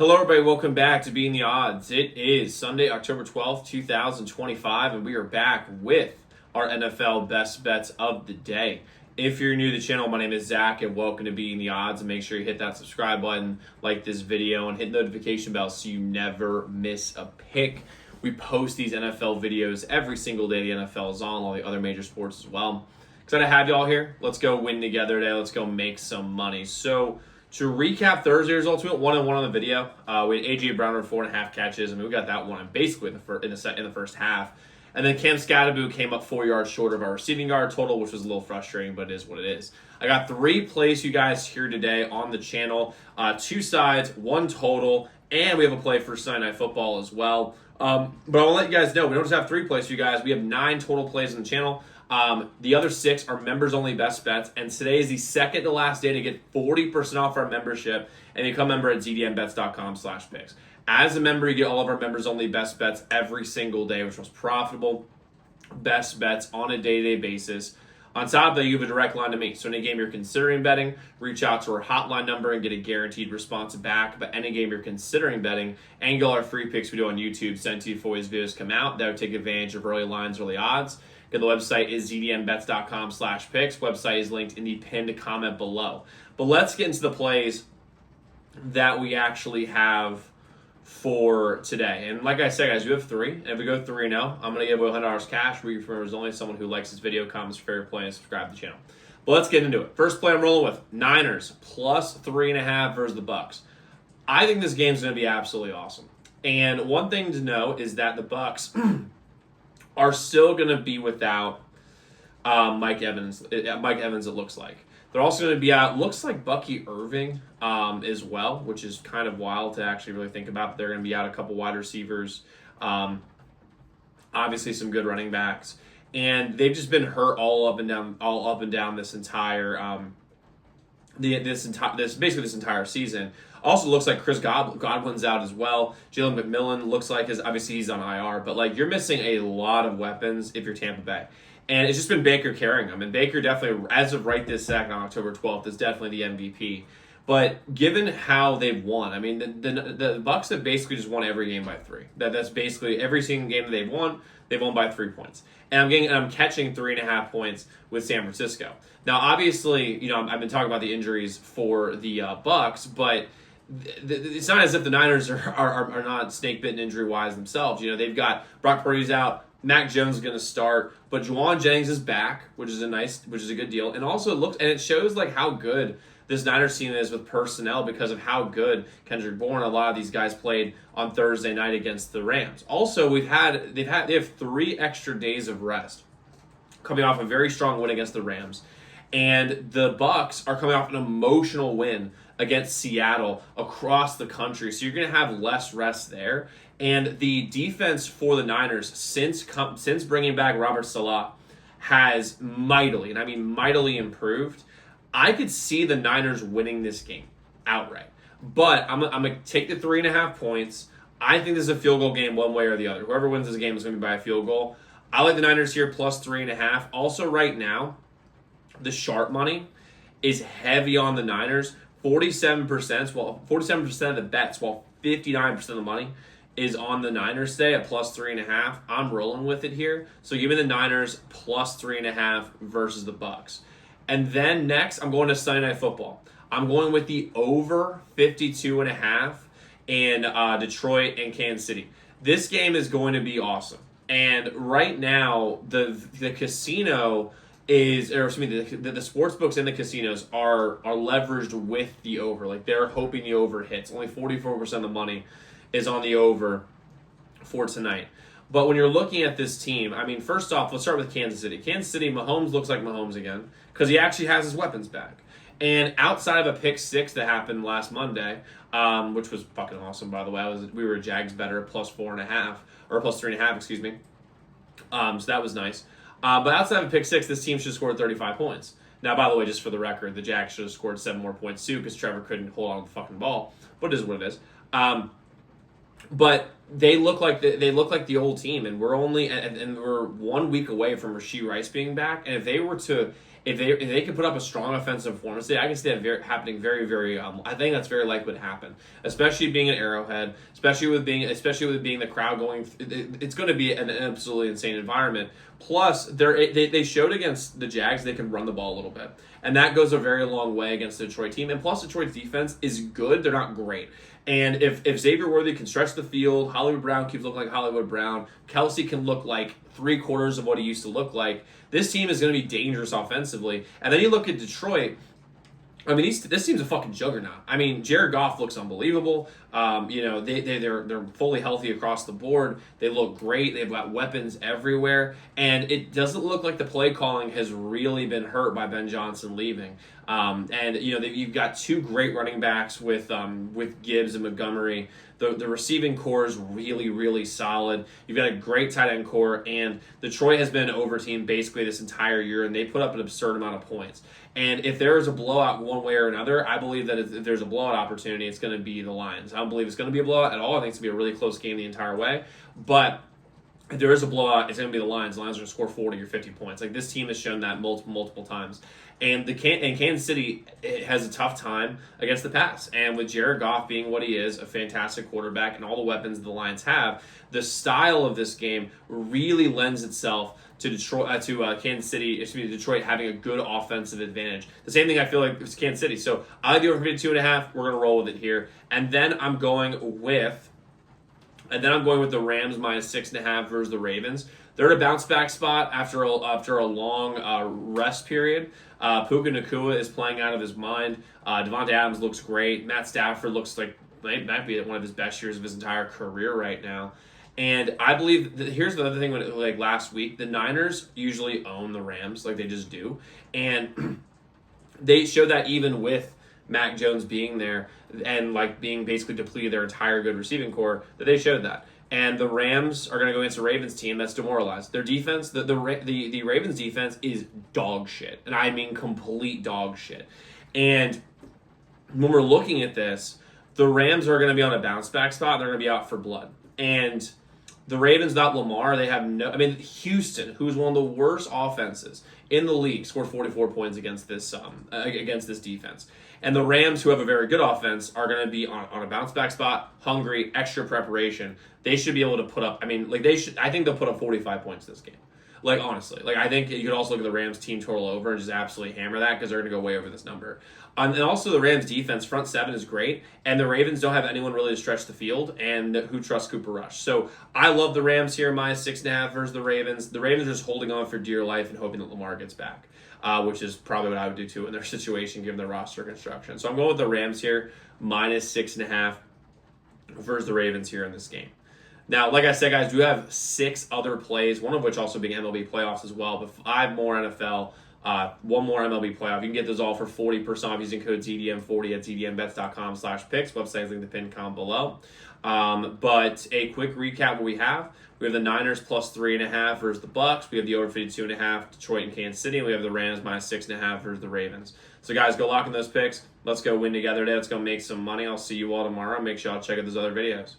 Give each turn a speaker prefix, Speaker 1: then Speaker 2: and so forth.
Speaker 1: Hello, everybody. Welcome back to Being the Odds. It is Sunday, October 12th, 2025, and we are back with our NFL best bets of the day. If you're new to the channel, my name is Zach, and welcome to Being the Odds. And make sure you hit that subscribe button, like this video, and hit the notification bell so you never miss a pick. We post these NFL videos every single day the NFL is on, all the other major sports as well. Excited to have you all here. Let's go win together today. Let's go make some money. So, to recap Thursday results, we went 1-1 on the video. We had A.J. Brown with 4.5 catches. I mean, we got that one basically in the first half. And then Cam Scatterbo came up 4 yards short of our receiving yard total, which was a little frustrating, but it is what it is. I got 3 plays you guys here today on the channel. 2 sides, 1 total, and we have a play for Sunday Night Football as well. But I'll let you guys know, we don't just have 3 plays for you guys. We have 9 total plays on the channel. The other 6 are members-only best bets, and today is the second to last day to get 40% off our membership, and become a member at zdmbets.com/picks. As a member, you get all of our members-only best bets every single day, which was profitable best bets on a day-to-day basis. On top of that, you have a direct line to me. So any game you're considering betting, reach out to our hotline number and get a guaranteed response back. But any game you're considering betting, and get all our free picks we do on YouTube sent to you before these videos come out. That would take advantage of early lines, early odds. Again, the website is zdmbets.com/picks. Website is linked in the pinned comment below. But let's get into the plays that we actually have for today. And like I said, guys, we have 3. And if we go 3-0, I'm going to give away $100 cash. There's only someone who likes this video, comments, fair play, and subscribe to the channel. But let's get into it. First play I'm rolling with, Niners plus 3.5 versus the Bucks. I think this game's going to be absolutely awesome. And one thing to know is that the Bucks are still going to be without Mike Evans. It looks like. They're also going to be out, looks like Bucky Irving as well, which is kind of wild to actually really think about. They're going to be out a couple wide receivers, obviously some good running backs, and they've just been hurt all up and down this entire this entire season. Also looks like Chris Godwin's out as well. Jalen McMillan looks like obviously he's on IR, but like you're missing a lot of weapons if you're Tampa Bay. And it's just been Baker carrying them. And Baker definitely, as of right this second on October 12th, is definitely the MVP. But given how they've won, I mean, the Bucs have basically just won every game by 3. That's basically every single game that they've won by 3 points. And I'm catching 3.5 points with San Francisco. Now, obviously, I've been talking about the injuries for the Bucs, but it's not as if the Niners are not snake bitten injury wise themselves. They've got Brock Purdy's out. Mac Jones is going to start, but Juwan Jennings is back, which is a good deal. And also it shows like how good this Niners team is with personnel because of how good Kendrick Bourne, a lot of these guys played on Thursday night against the Rams. Also, they have 3 extra days of rest, coming off a very strong win against the Rams, and the Bucs are coming off an emotional win against Seattle across the country. So you're going to have less rest there. And the defense for the Niners, since bringing back Robert Saleh, has mightily, and I mean mightily improved. I could see the Niners winning this game outright. But I'm going to take the 3.5 points. I think this is a field goal game one way or the other. Whoever wins this game is going to be by a field goal. I like the Niners here plus 3.5. Also right now, the sharp money is heavy on the Niners. 47% of the bets, while 59% of the money is on the Niners today at plus 3.5. I'm rolling with it here. So give me the Niners plus 3.5 versus the Bucs. And then next, I'm going to Sunday Night Football. I'm going with the over 52.5 in Detroit and Kansas City. This game is going to be awesome. And right now, the casino the sports books and the casinos are leveraged with the over. Like they're hoping the over hits. Only 44% of the money is on the over for tonight. But when you're looking at this team, I mean, first off, let's start with Kansas City. Kansas City, Mahomes looks like Mahomes again because he actually has his weapons back. And outside of a pick 6 that happened last Monday, which was fucking awesome, by the way, we were Jags better plus 4.5 or plus 3.5, excuse me. So that was nice. But outside of a pick 6, this team should have scored 35 points. Now, by the way, just for the record, the Jags should have scored 7 more points too because Trevor couldn't hold on to the fucking ball. But it is what it is. But they look like the old team, and we're 1 week away from Rashee Rice being back. And if they were to if they can put up a strong offensive performance today, I can see that happening very, very. I think that's very likely to happen, especially being an Arrowhead, especially with being the crowd going. It's going to be an absolutely insane environment. Plus, they showed against the Jags they can run the ball a little bit, and that goes a very long way against the Detroit team. And plus, Detroit's defense is good; they're not great. And if Xavier Worthy can stretch the field, Hollywood Brown keeps looking like Hollywood Brown, Kelsey can look like 3/4 of what he used to look like, this team is going to be dangerous offensively. And then you look at Detroit. I mean, this team's a fucking juggernaut. I mean, Jared Goff looks unbelievable. They're fully healthy across the board. They look great. They've got weapons everywhere, and it doesn't look like the play calling has really been hurt by Ben Johnson leaving. You've got two great running backs with Gibbs and Montgomery. The receiving core is really, really solid. You've got a great tight end core, and Detroit has been an over team basically this entire year, and they put up an absurd amount of points. And if there is a blowout one way or another, I believe that if there's a blowout opportunity, it's going to be the Lions. I don't believe it's going to be a blowout at all. I think it's going to be a really close game the entire way. But if there is a blowout, it's going to be the Lions. The Lions are going to score 40 or 50 points. Like, this team has shown that multiple times. And Kansas City has a tough time against the pass. And with Jared Goff being what he is, a fantastic quarterback, and all the weapons the Lions have, the style of this game really lends itself to Detroit having a good offensive advantage. The same thing I feel like with Kansas City. So I like the over 2.5. We're going to roll with it here. And then I'm going with the Rams minus 6.5 versus the Ravens. They're at a bounce back spot after a long rest period. Puka Nacua is playing out of his mind. Devontae Adams looks great. Matt Stafford looks like might be one of his best years of his entire career right now. And I believe here's the other thing. Like last week, the Niners usually own the Rams, like they just do, and they showed that even with Mac Jones being there and like being basically depleted their entire good receiving core, that they showed that. And the Rams are going to go against a Ravens team that's demoralized. Their defense, the Ravens defense is dog shit, and I mean complete dog shit. And when we're looking at this, the Rams are going to be on a bounce back spot. And they're going to be out for blood. And the Ravens, not Lamar, they have no. I mean, Houston, who's one of the worst offenses in the league, scored 44 points against this defense. And the Rams, who have a very good offense, are going to be on a bounce back spot, hungry, extra preparation. They should be able to put up. I mean, like I think they'll put up 45 points this game. Like, honestly, like I think you could also look at the Rams team total over and just absolutely hammer that because they're going to go way over this number. And also the Rams defense front seven is great, and the Ravens don't have anyone really to stretch the field and who trusts Cooper Rush. So I love the Rams here minus 6.5 versus the Ravens. The Ravens are just holding on for dear life and hoping that Lamar gets back, which is probably what I would do too in their situation given their roster construction. So I'm going with the Rams here minus 6.5 versus the Ravens here in this game. Now, like I said, guys, we have 6 other plays, one of which also being MLB playoffs as well, but 5 more NFL, 1 more MLB playoff. You can get those all for 40% off using code ZDM40 at zdmbets.com/picks. Website is linked in the pinned comment below. But a quick recap what we have. We have the Niners plus 3.5 versus the Bucks. We have the over 52.5 Detroit and Kansas City. And we have the Rams minus 6.5 versus the Ravens. So, guys, go lock in those picks. Let's go win together today. Let's go make some money. I'll see you all tomorrow. Make sure y'all check out those other videos.